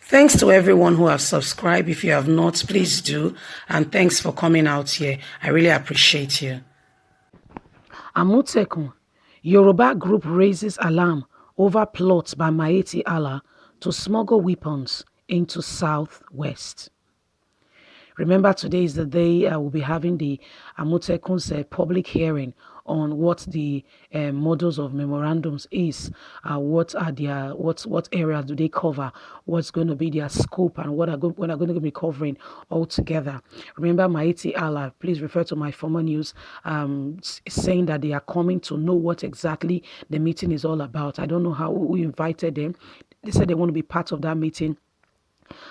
Thanks to everyone who have subscribed. If you have not, please do. And thanks for coming out here. I really appreciate you. Amotekun, Yoruba group raises alarm over plots by Miyetti Allah to smuggle weapons into southwest. Remember, today is the day we'll be having the Amotekun's public hearing on what the models of memorandums is, what are their what areas do they cover, what's going to be their scope, and what are going to be covering altogether. Remember, Miyetti Allah, please refer to my former news, saying that they are coming to know what exactly the meeting is all about. I don't know how we invited them. They said they want to be part of that meeting,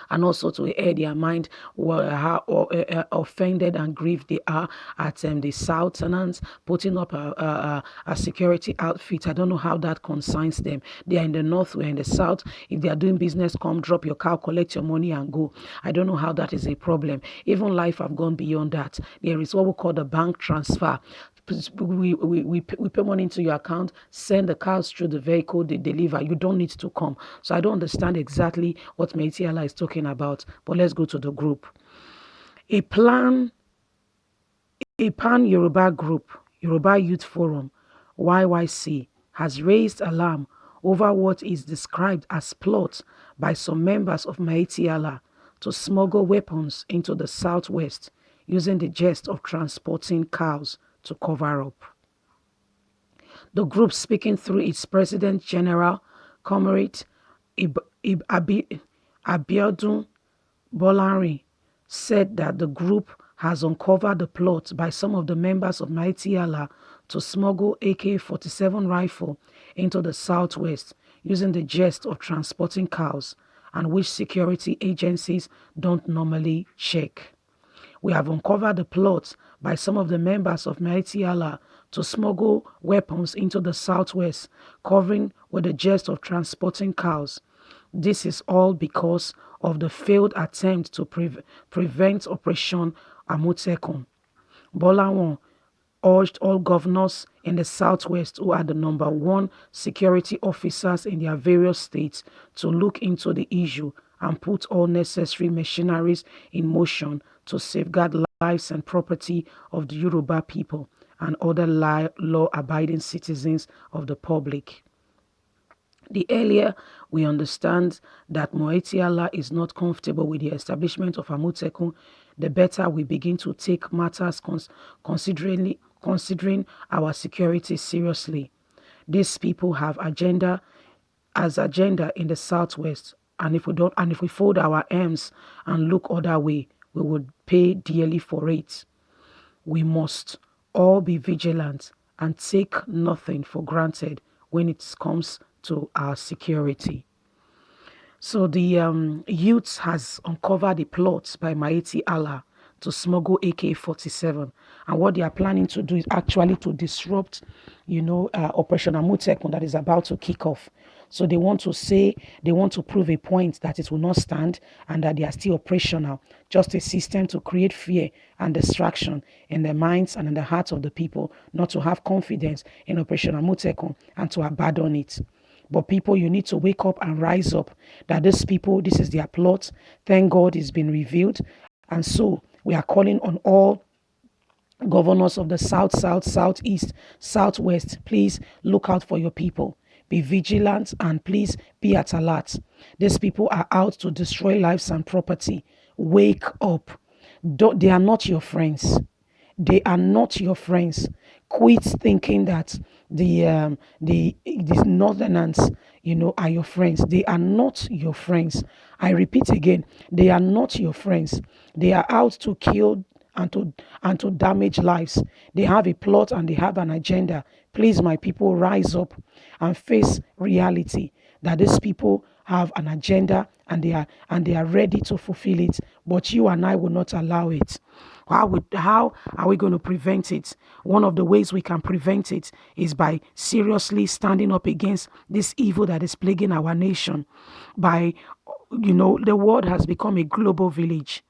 and also to air their mind how offended and grieved they are at the Southerners putting up a security outfit. I don't know how that concerns them. They are in the north, we're in the south. If they are doing business, come drop your car, collect your money and go. I don't know how that is a problem. Even life have gone beyond that. There is what we call the bank transfer. We pay money into your account, send the cars through the vehicle, they deliver. You don't need to come. So I don't understand exactly what Miyetti Allah is talking about. But let's go to the group. A pan Yoruba group, Yoruba Youth Forum, YYC, has raised alarm over what is described as plot by some members of Miyetti Allah to smuggle weapons into the southwest using the jest of transporting cows to cover up. The group, speaking through its President General, Comrade Abiodun Bolarin, said that the group has uncovered the plot by some of the members of Miyetti Allah to smuggle AK-47 rifle into the southwest using the jest of transporting cows, and which security agencies don't normally check. We have uncovered the plot by some of the members of Miyetti Allah to smuggle weapons into the southwest, covering with the jest of transporting cows. This is all because of the failed attempt to prevent Operation Amotekun. Bolawan urged all governors in the southwest, who are the number one security officers in their various states, to look into the issue and put all necessary machineries in motion to safeguard lives and property of the Yoruba people and other law-abiding citizens of the public. The earlier we understand that Miyetti Allah is not comfortable with the establishment of Amotekun, the better we begin to take matters considering our security seriously. These people have agenda in the southwest, and if we fold our arms and look other way, we would pay dearly for it. We must all be vigilant and take nothing for granted when it comes to our security. So the youth has uncovered the plots by Miyetti Allah to smuggle AK-47, and what they are planning to do is actually to disrupt, Operation Amotekun that is about to kick off. So they want to prove a point that it will not stand and that they are still operational, just a system to create fear and distraction in the minds and in the hearts of the people, not to have confidence in Operation Amotekun and to abandon it. But people, you need to wake up and rise up, that these people, this is their plot. Thank God it's been revealed. And so we are calling on all governors of the south, southeast, southwest, please look out for your people. Be vigilant and please be at alert. These people are out to destroy lives and property. Wake up. They are not your friends. They are not your friends. Quit thinking that the northerners, are your friends. They are not your friends. I repeat again, they are not your friends. They are out to kill and to damage lives. They have a plot and they have an agenda. Please, my people, rise up and face reality that these people have an agenda and they are ready to fulfill it. But you and I will not allow it. How are we going to prevent it? One of the ways we can prevent it is by seriously standing up against this evil that is plaguing our nation. The world has become a global village.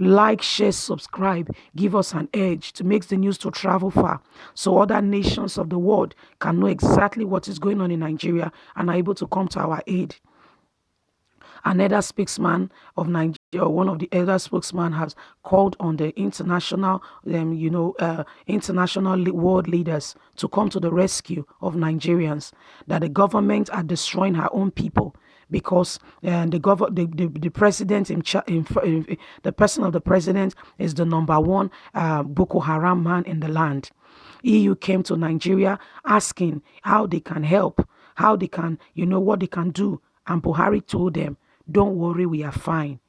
Like, share, subscribe, give us an edge to make the news to travel far, so other nations of the world can know exactly what is going on in Nigeria and are able to come to our aid. Another spokesman of Nigeria, one of the elder spokesman, has called on the international, world leaders to come to the rescue of Nigerians. That the government are destroying her own people because the president the person of the president is the number one Boko Haram man in the land. EU came to Nigeria asking how they can help, how they can, what they can do. And Buhari told them, don't worry, we are fine.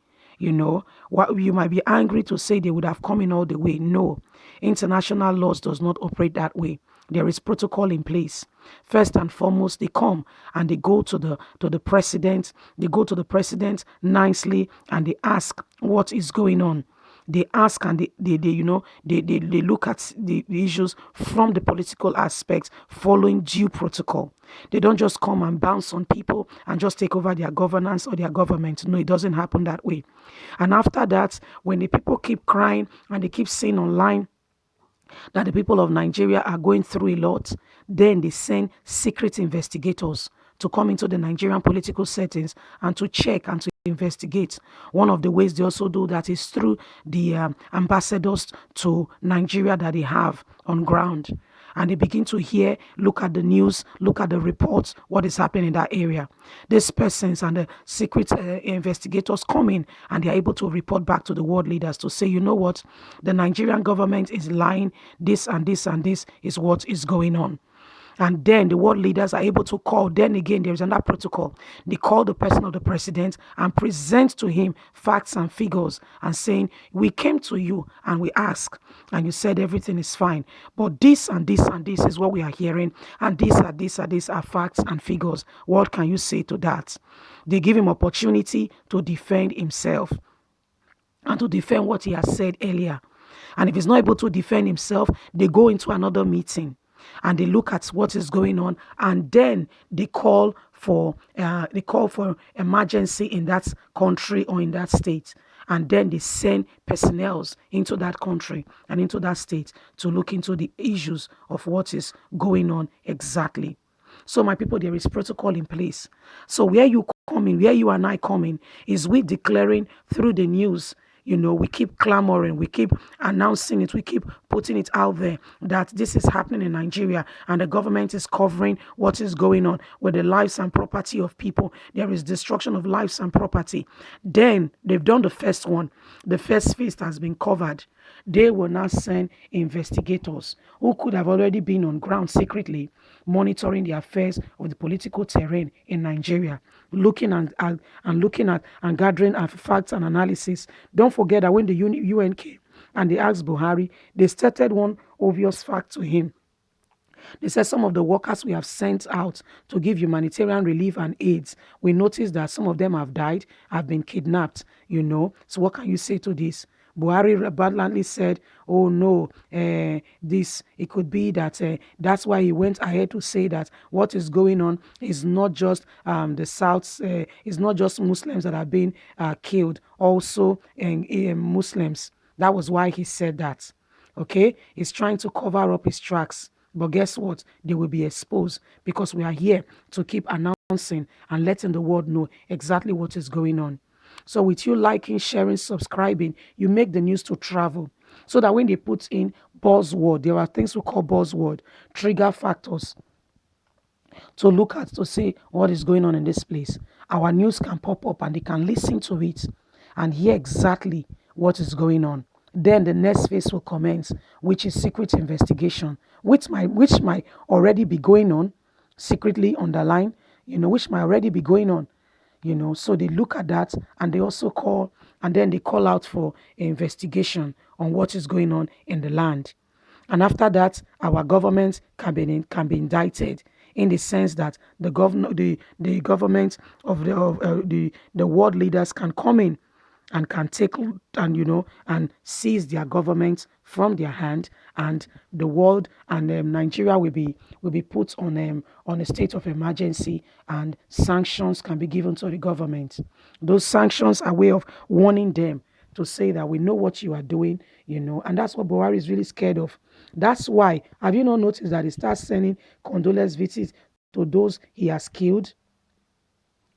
What you might be angry to say they would have come in all the way. No, international laws does not operate that way. There is protocol in place. First and foremost, they come and they go to the president. They go to the president nicely and they ask what is going on. They ask and they look at the issues from the political aspect, following due protocol. They don't just come and bounce on people and just take over their governance or their government. No, it doesn't happen that way. And after that, when the people keep crying and they keep saying online that the people of Nigeria are going through a lot, then they send secret investigators to come into the Nigerian political settings and to check and to investigate. One of the ways they also do that is through the ambassadors to Nigeria that they have on ground. And they begin to hear, look at the news, look at the reports, what is happening in that area. These persons and the secret investigators come in and they are able to report back to the world leaders to say, you know what, the Nigerian government is lying, this and this and this is what is going on. And then the world leaders are able to call. Then again, there is another protocol. They call the person of the president and present to him facts and figures and saying, we came to you and we asked, and you said everything is fine. But this and this and this is what we are hearing. And these are facts and figures. What can you say to that? They give him opportunity to defend himself and to defend what he has said earlier. And if he's not able to defend himself, they go into another meeting and they look at what is going on, and then they call for emergency in that country or in that state, and then they send personnel into that country and into that state to look into the issues of what is going on exactly. So, my people, there is protocol in place. So, where you and I coming, is we declaring through the news. We keep clamoring, we keep announcing it, we keep putting it out there that this is happening in Nigeria and the government is covering what is going on with the lives and property of people. There is destruction of lives and property. Then they've done the first one. The first phase has been covered. They will now send investigators who could have already been on ground secretly monitoring the affairs of the political terrain in Nigeria, looking and gathering facts and analysis. Don't forget that when the UN came and they asked Buhari, they stated one obvious fact to him. They said some of the workers we have sent out to give humanitarian relief and aids, we noticed that some of them have died, have been kidnapped. So what can you say to this? Buhari blandly said, oh no, it could be that that's why he went ahead to say that what is going on is not just the South, it's not just Muslims that are being killed, also Muslims. That was why he said that. Okay, he's trying to cover up his tracks. But guess what? They will be exposed because we are here to keep announcing and letting the world know exactly what is going on. So with you liking, sharing, subscribing, you make the news to travel. So that when they put in buzzword, there are things we call buzzword, trigger factors to look at to see what is going on in this place. Our news can pop up and they can listen to it and hear exactly what is going on. Then the next phase will commence, which is secret investigation, which might already be going on, secretly underlined, which might already be going on. So they look at that and they also call, and then they call out for investigation on what is going on in the land. And after that, our government can be indicted in the sense that the government of the world leaders can come in and can take and seize their government from their hand, and the world and Nigeria will be put on a state of emergency, and sanctions can be given to the government. Those sanctions are a way of warning them to say that we know what you are doing, and that's what Buhari is really scared of. That's why, have you not noticed that he starts sending condolence visits to those he has killed?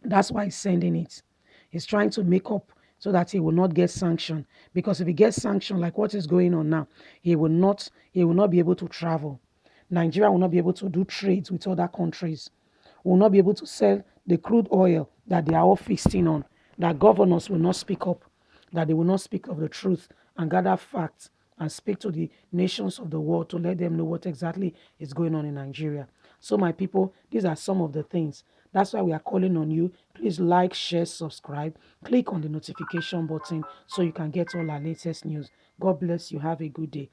That's why he's sending it. He's trying to make up so that he will not get sanctioned. Because if he gets sanctioned, like what is going on now, he will not be able to travel. Nigeria will not be able to do trades with other countries. Will not be able to sell the crude oil that they are all feasting on. That governors will not speak up, that they will not speak of the truth and gather facts and speak to the nations of the world to let them know what exactly is going on in Nigeria. So, my people, these are some of the things. That's why we are calling on you. Please like, share, subscribe, click on the notification button so you can get all our latest news. God bless you. Have a good day.